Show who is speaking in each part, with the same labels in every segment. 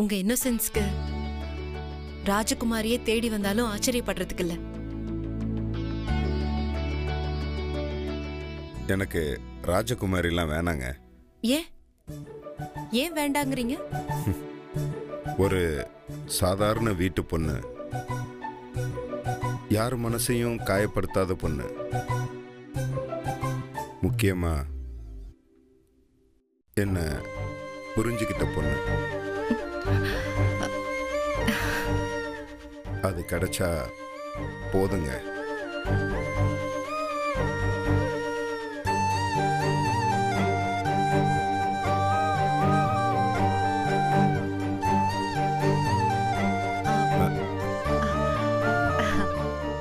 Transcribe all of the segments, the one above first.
Speaker 1: உங்க இன்னோசென்ஸ்க்கு ராஜகுமாரியே தேடி வந்தாலும் ஆச்சரியப்படுறதுக்கு இல்ல.
Speaker 2: எனக்கு ராஜகுமாரிலாம் வேணாங்க.
Speaker 1: ஏன் ஏன் வேண்டாங்கிறீங்க?
Speaker 2: ஒரு சாதாரண வீட்டு பொண்ணு, யார் மனசையும் காயப்படுத்தாத பொண்ணு, முக்கியமா என்ன புரிஞ்சுக்கிட்ட பொண்ணு, அது கிடைச்சா போதுங்க.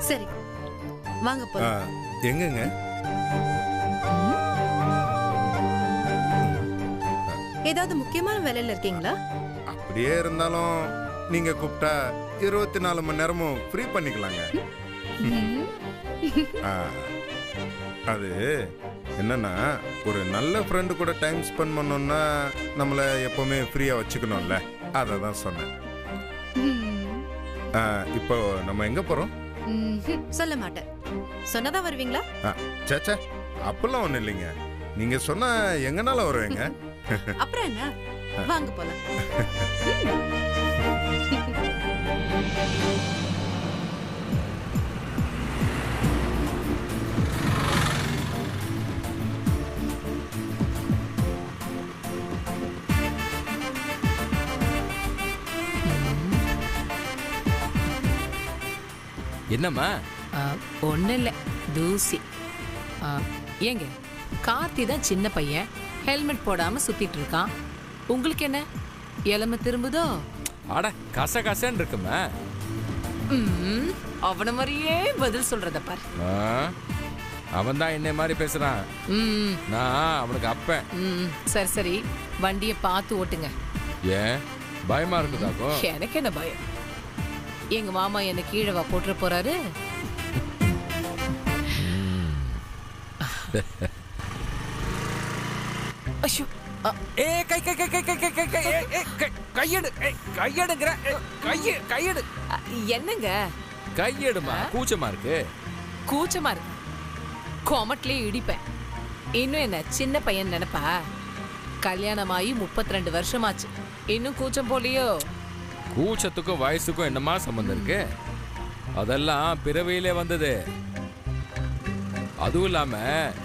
Speaker 1: சரி வாங்க போலாம்.
Speaker 2: எங்கங்க?
Speaker 1: ஏதாவது முக்கியமான வேலையில இருக்கீங்களா?
Speaker 2: அப்படியே இருந்தாலும் நீங்க கூப்பிட்டா 24 மணி நேரமும் ஃப்ரீ பண்ணிக்கலாங்க. அது என்னன்னா, ஒரு நல்ல ஃப்ரெண்டு கூட டைம் ஸ்பெண்ட் பண்ணோம்னா நம்மளை எப்பவுமே ஃப்ரீயா வச்சுக்கணும்ல, அதை தான் சொன்னேன். இப்போ நம்ம எங்க போறோம்?
Speaker 1: சொல்ல மாட்டேன். சொன்னதான் வருவீங்களா?
Speaker 2: சேச்சா, அப்பெல்லாம் ஒண்ணு இல்லைங்க. நீங்க சொன்னா எங்கனால வருவேங்க.
Speaker 1: அப்புறம் என்ன, வாங்க போலாம்.
Speaker 3: என்னம்மா?
Speaker 4: ஒன்றும் இல்லை, தூசி. ஏங்க, கார்த்தி தான் சின்ன பையன், ஹெல்மெட் போடாம சுத்திட்டு இருக்கான். உங்களுக்கு என்ன இளமை திரும்புதோ?
Speaker 3: அட கச கசன்னு இருக்குமா?
Speaker 4: அவன மாதிரியே பதில் சொல்றத பாரு.
Speaker 3: அவன் தான் என்னை மாதிரி பேசுறான். நான் அவனுக்கு அப்பேன்.
Speaker 4: சரி சரி, வண்டியை பார்த்து ஓட்டுங்க.
Speaker 3: ஏன் பயமா இருக்குதாக்கும்?
Speaker 4: எனக்கு என்ன பயம்? எங்க மாமா என்ன கீழவா போட்டுற போறாரு? என்னங்க
Speaker 3: கையெடுமா? கூச்சமா இருக்கு.
Speaker 4: கூச்சமா இருக்கு, கோமட்லயே இடிப்பேன். இன்னும் என்ன சின்ன பையன் நினைப்பா? கல்யாணமாயி 32 வருஷமாச்சு, இன்னும் கூச்சம் போலியோ?
Speaker 3: கூச்சத்துக்கும் வயசுக்கும் என்னமா சம்பந்தம் இருக்கு? அதெல்லாம் பிறவையிலே வந்தது. அதுவும் இல்லாம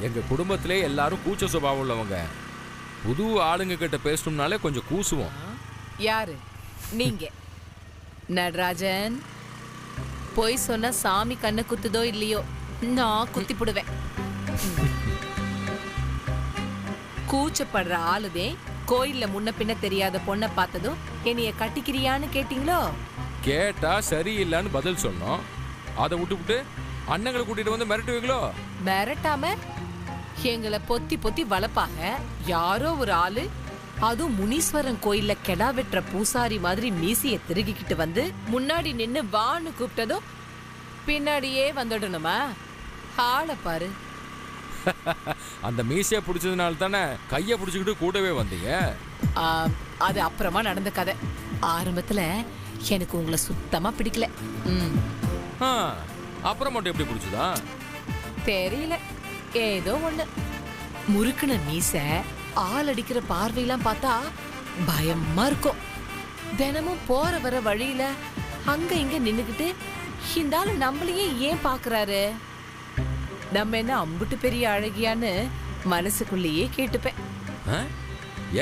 Speaker 3: எங்க குடும்பத்திலே எல்லாரும் கூச்ச சுபாவம் உள்ளவங்க. புது ஆளுங்க கிட்ட பேசணும்னாலே கொஞ்சம் கூசுவோம்.
Speaker 4: யாரு நீங்க? நடராஜன், போய் சொன்ன சாமி கண்ணு குத்துதோ இல்லையோ, நான் குத்தி போடுவேன். கூச்சப்படுற ஆளுதே கோயில்ல முன்ன பின்ன தெரியாத பொண்ணை பார்த்ததும் என்னைய கட்டிக்கிறியான்னு கேட்டீங்களோ?
Speaker 3: கேட்டா சரியில்லைன்னு பதில் சொன்னோம். அதை விட்டுவிட்டு அண்ணங்களை கூட்டிட்டு வந்து மிரட்டுவீங்களோ?
Speaker 4: மிரட்டாம எங்களை பொத்தி பொத்தி வளர்ப்பாங்க. யாரோ ஒரு ஆளு, அதுவும் முனீஸ்வரன் கோயில்ல கெடா வெட்டுற பூசாரி மாதிரி மீசிய திருகிக்கிட்டு வந்து முன்னாடி நின்னு வான்னு கூப்பிட்டதும் பின்னாடியே வந்துடணுமா? ஆளை பாரு.
Speaker 3: அந்த மீசைய பிடிச்சதுனால தானே கைய பிடிச்சுக்கிட்டு கூடவே வந்தீங்க.
Speaker 4: அது அப்புறமா நடந்த கதை. ஆரம்பத்துல எனக்கு உங்களை சுத்தமா பிடிக்கல.
Speaker 3: அப்புறம் மட்டும் எப்படி பிடிச்சதா
Speaker 4: தெரியல, ஏதோ ஒண்ணு. முறுக்குன மீச, ஆள் அடிக்கிற பார்வையெல்லாம் பார்த்தா பயமா இருக்கும். தினமும் போற வர வழியில அங்க இங்க நின்னுக்கிட்டு இந்த ஆளு நம்மளையே ஏன் பாக்குறாரு, நம்ம என்ன அம்புட்டு பெரிய அழகியான்னு மனசுக்குள்ளேயே கேட்டுப்பேன்.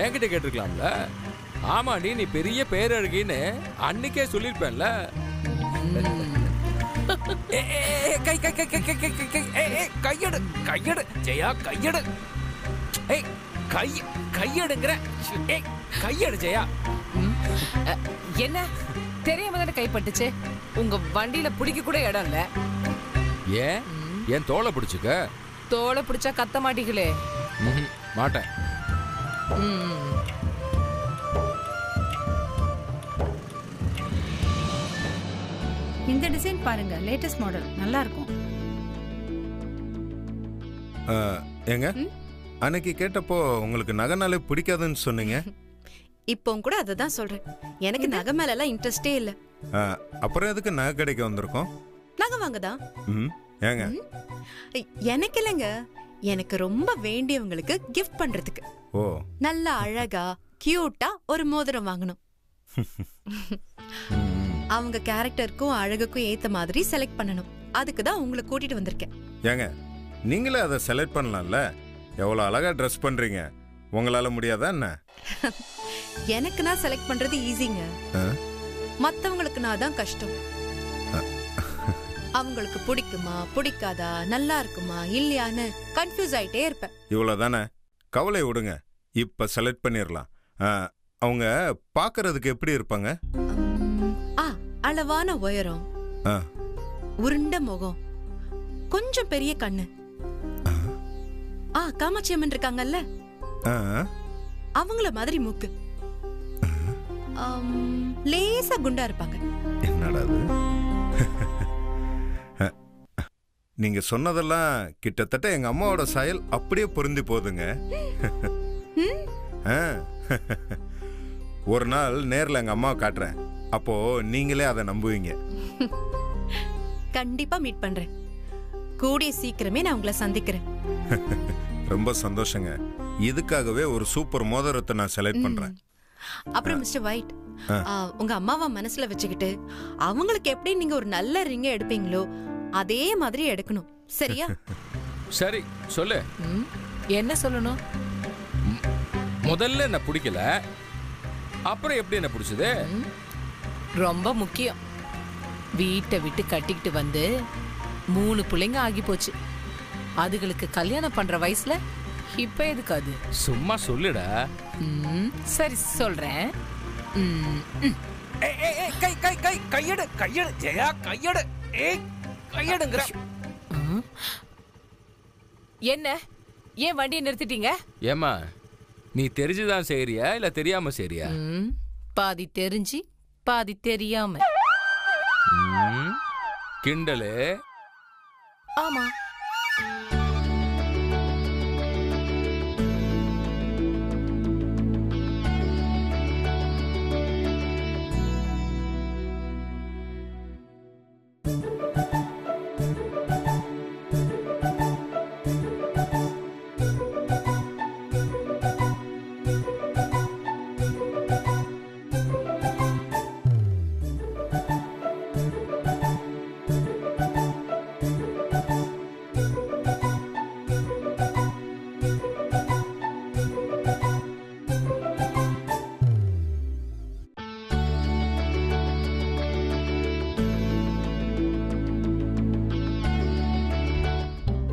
Speaker 3: என்கிட்ட கேட்டிருக்கலாம்ல. ஆமாடி, நீ பெரிய பேரழகின்னு அன்னைக்கே சொல்லிருப்பேன்ல. கையெடு கையெடு ஜெயா, கையெடு. கையெடுங்கிற, கையெடு ஜெயா.
Speaker 4: என்ன தெரியாம தானே கைப்பட்டுச்சு? உங்க வண்டியில பிடிக்க கூட இடம் இல்ல.
Speaker 3: ஏன் என் தோலை பிடிச்சுக்க?
Speaker 4: தோலை பிடிச்சா கத்த மாட்டீங்களே?
Speaker 3: மாட்டேன்.
Speaker 5: இந்த டிசைன் பாருங்க, லேட்டஸ்ட் மாடல், நல்லா இருக்கும்.
Speaker 2: ஏங்க, அன்னைக்கு கேட்டப்போ உங்களுக்கு நகைனாலே பிடிக்காதுன்னு சொன்னீங்க.
Speaker 1: இப்பவும் கூட அதை தான் சொல்றேன். எனக்கு நகை மேல எல்லாம் இன்ட்ரெஸ்டே இல்ல.
Speaker 2: அப்புறம் எதுக்கு நகை கடைக்கு வந்திருக்கோம்?
Speaker 1: நகை வாங்கதான்.
Speaker 2: ஏங்க?
Speaker 1: எனக்கு இல்லைங்க, எனக்கு ரொம்ப வேண்டியவங்களுக்கு கிஃப்ட் பண்றதுக்கு.
Speaker 2: ஓ,
Speaker 1: நல்ல அழகா கியூட்டா ஒரு மோதிரம் வாங்கணும். அவங்க கேரக்டருக்கும் அழகுக்கும் ஏத்த மாதிரி செலக்ட் பண்ணணும். அதுக்கு தான் உங்களை கூட்டிட்டு வந்திருக்கேன்.
Speaker 2: ஏங்க, நீங்களே அதை செலக்ட் பண்ணலாம்ல? எவ்வளவு அழகா ட்ரெஸ் பண்றீங்க, உங்களால முடியாதா என்ன?
Speaker 1: எனக்கு நான் செலக்ட் பண்றது ஈஸிங்க, மத்தவங்களுக்கு நான் தான் கஷ்டம். அவங்களுக்கு பிடிக்குமா பிடிக்காதா, நல்லா இருக்குமா இல்லையான்னு கன்ஃபியூஸ் ஆயிட்டே இருப்பேன்.
Speaker 2: இவ்வளவுதானே, கவலை விடுங்க, இப்ப செலக்ட் பண்ணிடலாம். அவங்க பாக்குறதுக்கு எப்படி இருப்பாங்க?
Speaker 1: அளவான உயரம், உருண்ட முகம், கொஞ்சம் பெரிய கண்ணு. காமாட்சி அம்மன் இருக்காங்கல்ல, அவங்கள மாதிரி மூக்கு, லேசா குண்டா இருப்பாங்க.
Speaker 2: என்னடா நீங்க சொன்னதெல்லாம் கிட்டத்தட்ட எங்க அம்மாவோட சாயல் அப்படியே பொருந்தி போகுதுங்க. ஒரு நாள் நேர்ல எங்க அம்மாவை காட்டுறேன், அப்போ நீங்களே அதை நம்புவீங்க.
Speaker 1: கண்டிப்பா மீட் பண்றேன். கூடிய சீக்கிரமே நான் உங்களை சந்திக்கிறேன்.
Speaker 2: ரொம்ப சந்தோஷங்க. இதுக்காகவே ஒரு சூப்பர் மோதிரத்தை நான் செலக்ட் பண்றேன்.
Speaker 1: அப்புறம் மிஸ்டர் ஒயிட், உங்க அம்மாவை மனசுல வச்சுக்கிட்டு அவங்களுக்கு எப்படி நீங்க ஒரு நல்ல ரிங்க எடுப்பீங்களோ அதே மாதிரி எடுக்கணும், சரியா?
Speaker 3: சரி, சொல்லு.
Speaker 4: என்ன சொல்லணும்?
Speaker 3: முதல்ல என்ன பிடிக்கல, அப்புறம் எப்படி என்ன பிடிச்சது?
Speaker 4: ரொம்ப முக்கியம். வீட்டை விட்டு கட்டிக்கிட்டு வந்து 3 பிள்ளைங்க ஆகி போச்சு. அதுகளுக்கு கல்யாணம் பண்ற வயசுல இப்ப எதுக்கு அது?
Speaker 3: சும்மா சொல்லுடா.
Speaker 4: சரி சொல்றேன்.
Speaker 3: கை கை கை கையெடு கையெடு ஜெயா, கையெடு. கையெடுங்கற.
Speaker 4: என்ன, ஏன் வண்டியை நிறுத்திட்டீங்க?
Speaker 3: ஏமா, நீ தெரிஞ்சுதான் செய்யறியா இல்ல தெரியாம செய்யறியா?
Speaker 4: பாதி தெரிஞ்சு பாதி தெரியாம.
Speaker 3: கிண்டலு.
Speaker 4: ஆமா.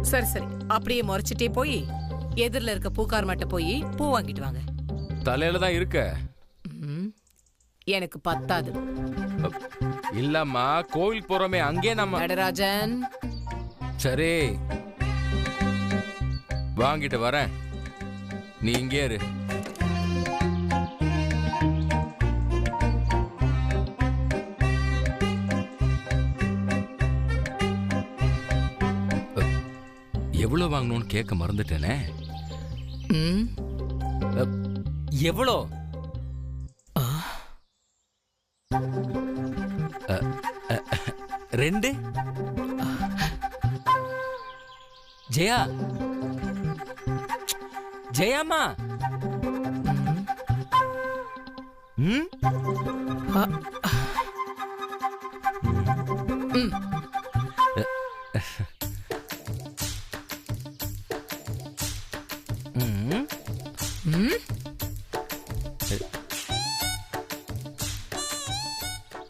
Speaker 4: சரி சரி, அப்படியே முறைச்சிட்டே போய் எதிரில் இருக்க பூக்கார் மாட்ட போய் பூ வாங்கிட்டு வாங்க.
Speaker 3: தலையில தான் இருக்க.
Speaker 4: எனக்கு பத்தாது.
Speaker 3: இல்லம்மா, கோவில் போறோமே அங்கே நம்ம.
Speaker 4: நடராஜன்.
Speaker 3: சரி, வாங்கிட்டு வரேன், நீ இங்கே இரு. எவ்வளவு வாங்கணும்னு கேட்க மறந்துட்டேனே. எவ்வளோ? ரெண்டு. ஜெயா, ஜெயாமா.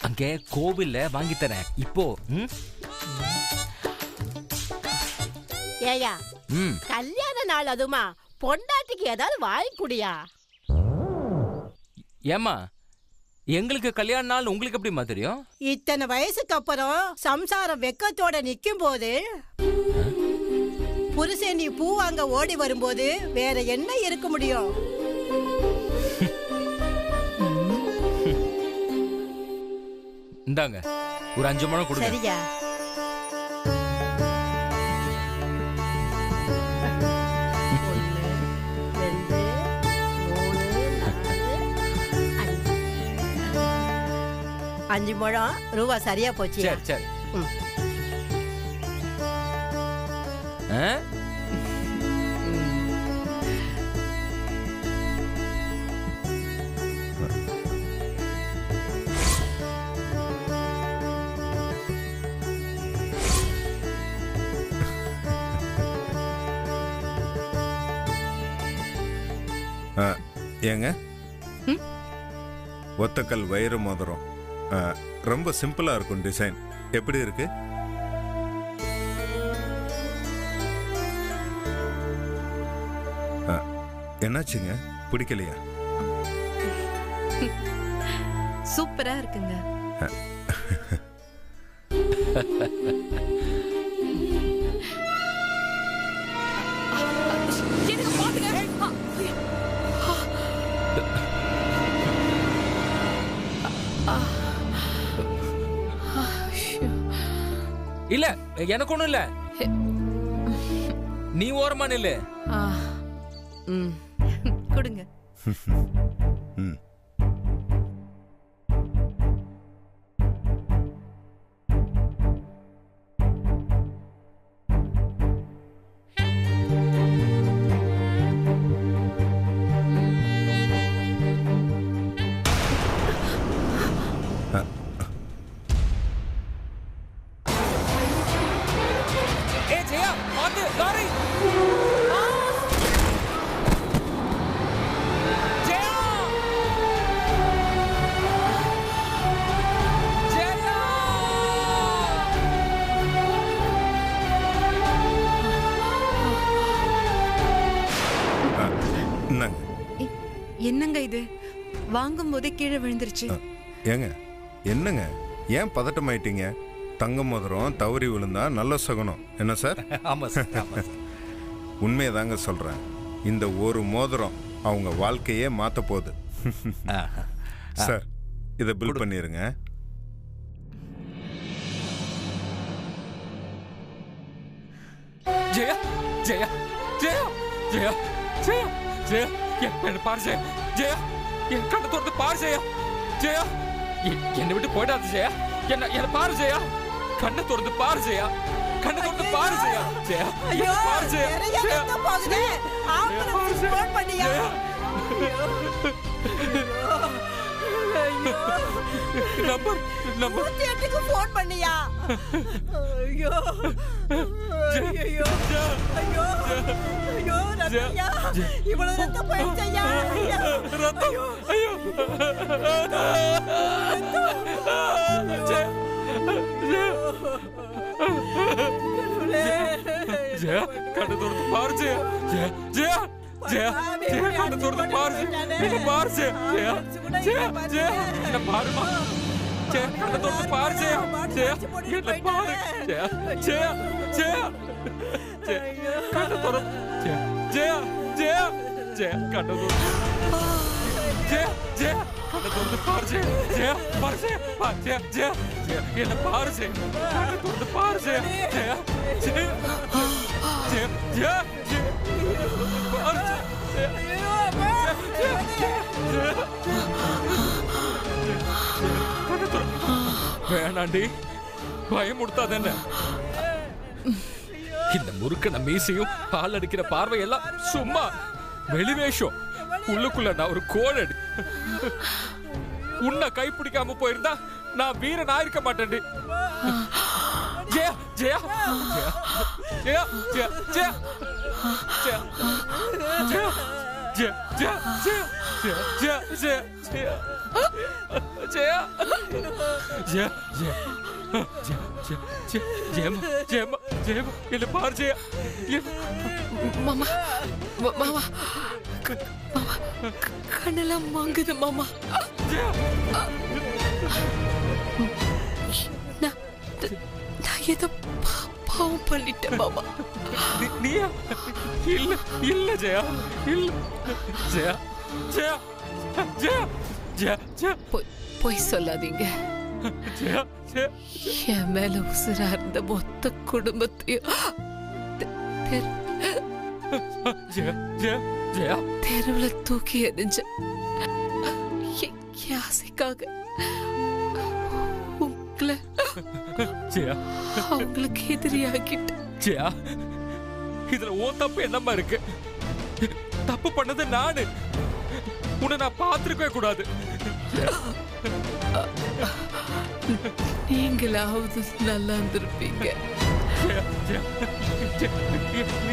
Speaker 3: அங்கே கோவில்ல வாங்கி தரேன் இப்போ.
Speaker 6: ஏயா, கல்யாண நாள் அதுமா, பொண்டாட்டிக்கு ஏதாவது வாங்கி குடியா?
Speaker 3: ஏமா, எங்களுக்கு கல்யாண நாள் உங்களுக்கு எப்படிமா தெரியும்?
Speaker 6: இத்தனை வயசுக்கு அப்புறம் சம்சாரம் வெக்கத்தோட நிக்கும் போது புருஷன் நீ பூ வாங்க ஓடி வரும்போது வேற என்ன இருக்க முடியும்?
Speaker 3: இந்தாங்க, ஒரு 5 முழம் கொடுங்க.
Speaker 6: சரியா? 5 முழம் ரூபா சரியா போச்சு.
Speaker 3: சரி சரி. ஆ?
Speaker 2: ஏங்க ஒத்தக்கல் வயிறு மோதிரம் ரொம்ப சிம்பிளா இருக்கும் டிசைன். எப்படி இருக்கு? என்னாச்சுங்க, பிடிக்கலையா?
Speaker 1: சூப்பரா இருக்குங்க.
Speaker 3: இல்ல எனக்கு ஒண்ணும் இல்ல, நீ ஓரமா நில்லு.
Speaker 1: கொடுங்க. என்னங்க இது, வாங்கும் போதே கீழே விழுந்துருச்சு.
Speaker 2: ஏங்க என்னங்க, ஏன் பதட்டம் ஆயிட்டீங்க? தங்க மோதிரம் தவறி விழுந்தா நல்ல சகுனம் என்ன சார்?
Speaker 3: ஆமா சார்.
Speaker 2: உண்மையதாங்க சொல்றேன். இந்த ஒரு மோதிரம் அவங்க வாழ்க்கையே மாத்த போகுது. சார் இதை பில் பண்ணிருங்க.
Speaker 3: ஜெயா ஜெயா ஜெயா ஜெயா ஜெயா ஜெயா என்ன பாரு ஜெயா, ஜெயா என் கண்ணை திறந்து பாரு ஜெயா, ஜெயா என்னை விட்டு போயிடாது ஜெயா, என்ன பாரு ஜெயா, கண்ணை திறந்து பாரு ஜெயா, கண்ணை திறந்து பாரு ஜெயா, ஜெயா என்ன பாரு ஜெயா, ஜெயா
Speaker 6: போகுது. ஆம்புலன்ஸ் ஃபோன் பண்ணியா?
Speaker 3: நம்பர்
Speaker 6: 108க்கு ஃபோன் பண்ணியா? ஐயோ ஐயோ ஐயோ ஐயோ ரத்தயா, இவ்வளவு ரத்தம் போயிடுச்சையா?
Speaker 3: ரத்தம், ஐயோ ஜெயா கண்ணை திறந்து பாரு ஜெயா, ஜெயா ஜெயா ஜெயா ஜெயா கண்ணை திறந்து பாரு, என்ன பாரு ஜெயா, ஜெயா ஜெயா என்ன பாருமா, ஜெயா கண்ணை திறந்து பாரு ஜெயா, ஜெயா என்ன பாரு ஜெயா, ஜெயா ஜெயா ஜெயா கண்ணை திறந்து, ஜெயா ஜெயா ஜெயா கண்ணை திறந்து, ஜெயா ஜெயா கண்ணை திறந்து பாரு ஜெயா, ஜெயா பாரு ஜெயா, ஜெயா ஜெயா ஜெயா என்ன பாரு ஜெயா, கண்ணை திறந்து பாரு ஜெயா, ஜெயா ஜெயா ஜெயா ஜெயா பாரு வேணாண்டி, பயமுடுத்தாத. இந்த முறுக்கன மீசையும் பால் அடிக்கிற பார்வையெல்லாம் சும்மா வெளிவேஷம். உள்ளுக்குள்ள நான் ஒரு கோழடி. உன்னை கைப்பிடிக்காம போயிருந்தா நான் வீரனா இருக்க மாட்டேன்டி. ஜெயா ஜெயா ஜெயா ஜெயா ஜெயா ஜெயா ஜெயா ஜெயா ஜெயா ஜெயா ஜெயா ஜெயா ஜெயா ஜெயா ஜெயா ஜெயமா ஜெயமா ஜெயமா என்ன பாரு ஜெயா.
Speaker 4: மாமா மாமா மாமா கண்ணெல்லாம் வாங்குது மாமா. நான் ஏதோ பாவம் பண்ணிட்டேன் மாமா.
Speaker 3: நீயா? இல்ல இல்ல ஜெயா, இல்ல ஜெயா ஜெயா ஜெயா ஜெயா ஜெயா
Speaker 4: போய் சொல்லாதீங்க.
Speaker 3: ஜெயா ஜெயா
Speaker 4: என் மேல உசுரா இருந்த மொத்த குடும்பத்தையும்
Speaker 3: ஜெயா ஜெயா ஜெயா
Speaker 4: தெருவுல தூக்கி எறிஞ்ச ஆசைக்காக
Speaker 3: ஜெயா
Speaker 4: அவங்களுக்கு எதிரியாக்கிட்ட.
Speaker 3: ஜெயா இதுல உன் தப்பு என்னம்மா இருக்கு? தப்பு பண்ணது நானு. உன்னை நான் பார்த்திருக்கவே கூடாது.
Speaker 4: நீங்களாவது நல்லா இருந்திருப்பீங்க.
Speaker 3: ஜெயா, ஜெயா, ஜெயா,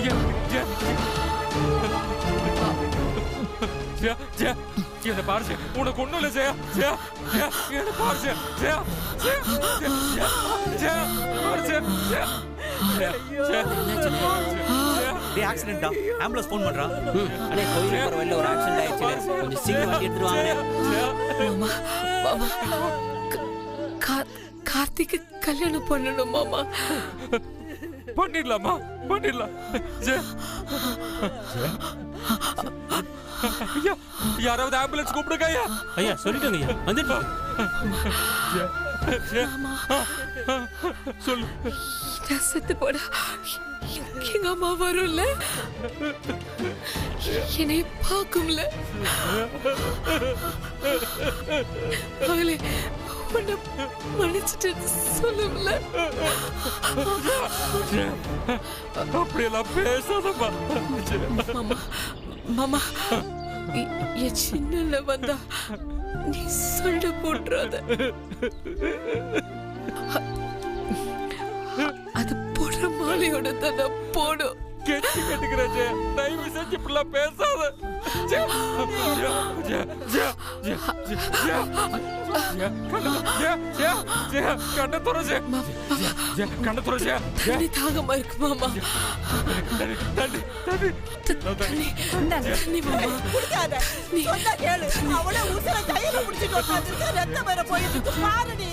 Speaker 3: ஜெயா, ஜெயா, ஜெயா, என்ன பாரு ஜெயா, உனக்கு ஒண்ணும் இல்ல ஜெயா, ஜெயா, ஜெயா, என்ன பாரு ஜெயா, ஜெயா, ஜெயா, ஜெயா, ஜெயா, பாரு ஜெயா, ஜெயா, ஜெயா, ஜெயா,
Speaker 7: டேய் ஆக்சிடென்ட்டா, ஆம்புலன்ஸ் ஃபோன் பண்றா. அண்ணே கோயில் போற வழியில ஒரு ஆக்சிடென்ட் ஆயிடுச்சு, கொஞ்சம் சீக்கிரம் வண்டி எடுத்துட்டு வாங்க.
Speaker 4: மாமா மாமா கார்த்திக்கு கல்யாணம் பண்ணணும் மாமா.
Speaker 3: பண்ணிடலாமா? பண்ணிடலாம். ஐயா யாராவது ஆம்புலன்ஸ் கூப்பிடுங்க ஐயா.
Speaker 7: ஐயா சொல்லிட்டேங்க ஐயா, வந்துட்டு
Speaker 3: சொல்லு.
Speaker 4: செத்து போட எங்க அம்மா வரும்ல, என்னை பார்க்கும்ல, அவளே உன்னை மன்னிச்சிட்டு சொல்லும்ல.
Speaker 3: அப்படியெல்லாம் பேசாதம்மா.
Speaker 4: மாமா மாமா என் சின்னல வந்தா நீ சண்டை போட்டுறாத. அது போடுற மாலையோட தானே போடும்.
Speaker 3: கெட்டி கட்டுக்கிற ஜெயா, தயவு செஞ்சு இப்படிலாம் பேசாத. ஜெயா, ஜெயா, ஜெயா, ஜெயா, ஜெயா, ஜெயா, ஜெயா, ஜெயா, ஜெயா, கண்ணை துற ஜெயா, ஜெயா, கண்ணை துற ஜெயா,
Speaker 4: தண்ணி தாகமா இருக்கு மாமா.
Speaker 3: தண்ணி, தண்ணி, தண்ணி,
Speaker 4: தண்ணி தண்ணி மாமா.
Speaker 6: குடிக்காத, சொன்னா கேளு. அவளே உசுர கையில பிடிச்சிட்டு உட்கார்ந்திருக்க, ரத்தம் வேற போயிட்டு இருக்கு, பாருடி.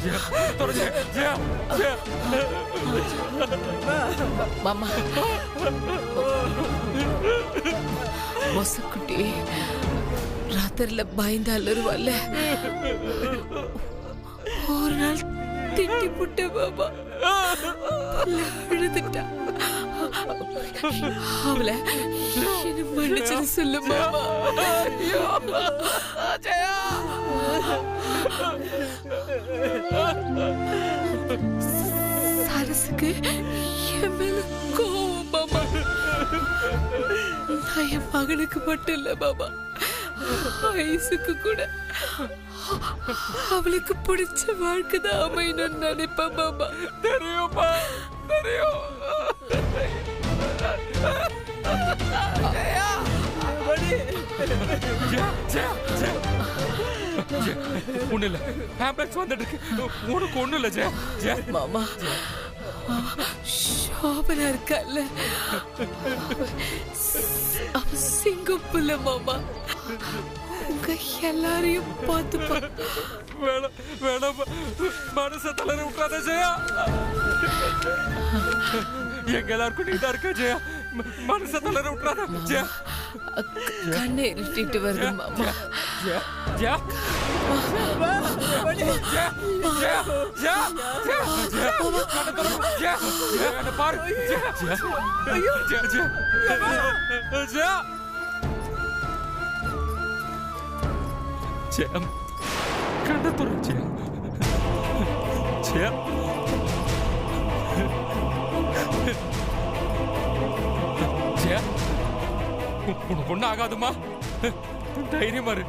Speaker 3: ஜெயா, துற ஜெயா, ஜெயா, ஜெயா.
Speaker 4: மாமா மொசக்குட்டி ராத்திரில பயந்து அலறுவாள்ல, ஒரு நாள் திட்டி புட்ட பாபா அழுதுட்டா. அவளை என்ன மன்னிச்சு சொல்லு மாமா. சரசுக்கு என் மேல கோவம் மாமா. நான் என் மகனுக்கு மட்டும் இல்ல மாமா, வயசுக்கு கூட அவளுக்கு பிடிச்ச வாழ்க்கை தான் அமையணும்னு நினைப்பேன் மாமா.
Speaker 3: தெரியுமா? தெரியும். ஒண்ணு இல்ல, ஆம்புலன்ஸ் வந்துட்டு இருக்கு. உனக்கு ஒண்ணு இல்ல ஜெயா, ஜெயா.
Speaker 4: மாமா சோபனா இருக்கல்ல, அவ சிங்கப்புல மாமா. உங்க எல்லாரையும் பார்த்துப்பா.
Speaker 3: வேணாம் வேணாம், மனச தளர விட்டாத ஜெயா. எங்க எல்லாருக்கும் நீதான் இருக்க ஜெயா, மனச தளர விட்டாத ஜெயா.
Speaker 4: கண்ணை இருட்டிட்டு வருது மாமா.
Speaker 3: ஜெயா, ஜெயா, ஜெயா, ஜெயா, ஜெயா, ஜெயா, ஜெயா, கண்ணை திறந்து, ஜெயா, ஜெயா, என்னை பாரு, ஜெயா, ஜெயா, ஜெயா, ஜெயா, ஜெயா. ஜெயா, கண்ணை திறந்து, ஜெயா, ஜெயா, ஜெயா, உனக்கு ஒன்னும் ஆகாதுமா, தைரியமா இரு.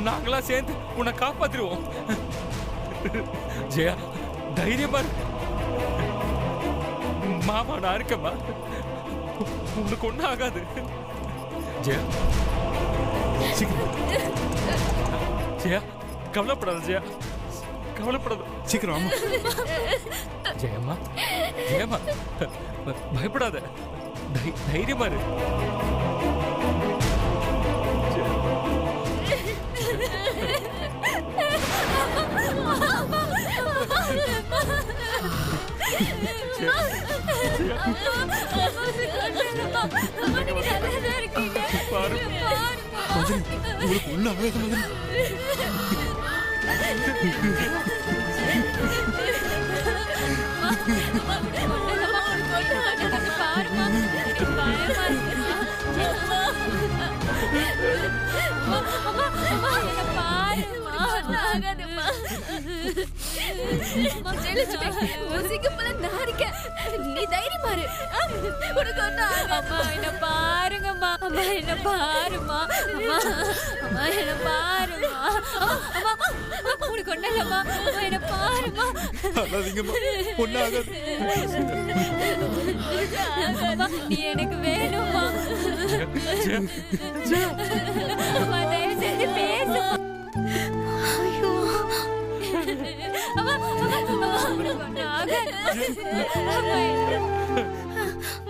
Speaker 3: நாங்களா சேர்ந்து உன்னை காப்பாத்திருவோம். ஜெயா, தைரியமா இரு. மாமா நான் இருக்கேம்மா, உனக்கு ஒன்னும் ஆகாது. ஜெயா, சீக்கிரம். ஜெயா, கவலைப்படாத ஜெயா, கவலைப்படாத. சீக்கிரம். ஜெயம்மா, ஜெயம்மா, பயப்படாத, தைரியமா இரு.
Speaker 7: உங்களுக்கு உள்ள ஆகாத
Speaker 8: நீ தைரியமா இரு. உனக்கு ஒண்ணும் ஆகாது. அம்மா என்ன பாருங்கம்மா. அம்மா என்ன பாருமா. அம்மா அம்மா என்ன பாருமா. அம்மா உனக்கு ஒண்ணும் இல்லம்மா. அம்மா என்ன பாருமா. நீ எனக்கு வேணுமா. அம்மா தயவு செஞ்சு பேசுமா. ஐயோ அம்மா உனக்கு ஒண்ணும் ஆகாது.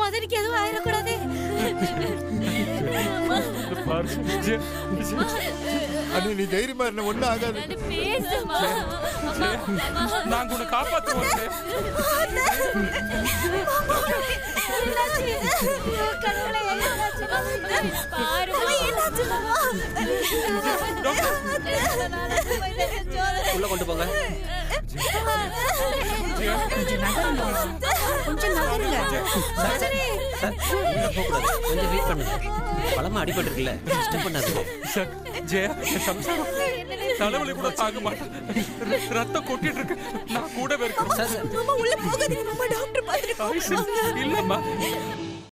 Speaker 8: மதனுக்கு எதுவும் ஆயிடக்கூடாது.
Speaker 2: நீ தைரியமா இருந்த ஒண்ணும் ஆகாது.
Speaker 8: பேசுமா.
Speaker 3: நாங்க உன்னை காப்பாத்துவோம்.
Speaker 7: உள்ள கொண்டு போங்க.
Speaker 5: கொஞ்சம் நகருங்க.
Speaker 7: சார் உள்ள போகக்கூடாது. கொஞ்சம் வெயிட் பண்ணுங்க. பலமா அடிபட்டு இருக்குல்ல, டிஸ்டர்ப் பண்ணாதீங்க.
Speaker 3: சார் ஜெயா சம்சாரம் தலைவலி கூட தாங்க மாட்டேன். ரத்தம் கொட்டிட்டு இருக்கு. நான் கூடவே இருக்கேன்.
Speaker 7: சார்
Speaker 6: மாமா உள்ள போகாதீங்க மாமா. டாக்டர் பார்த்துட்டு
Speaker 3: இல்லம்மா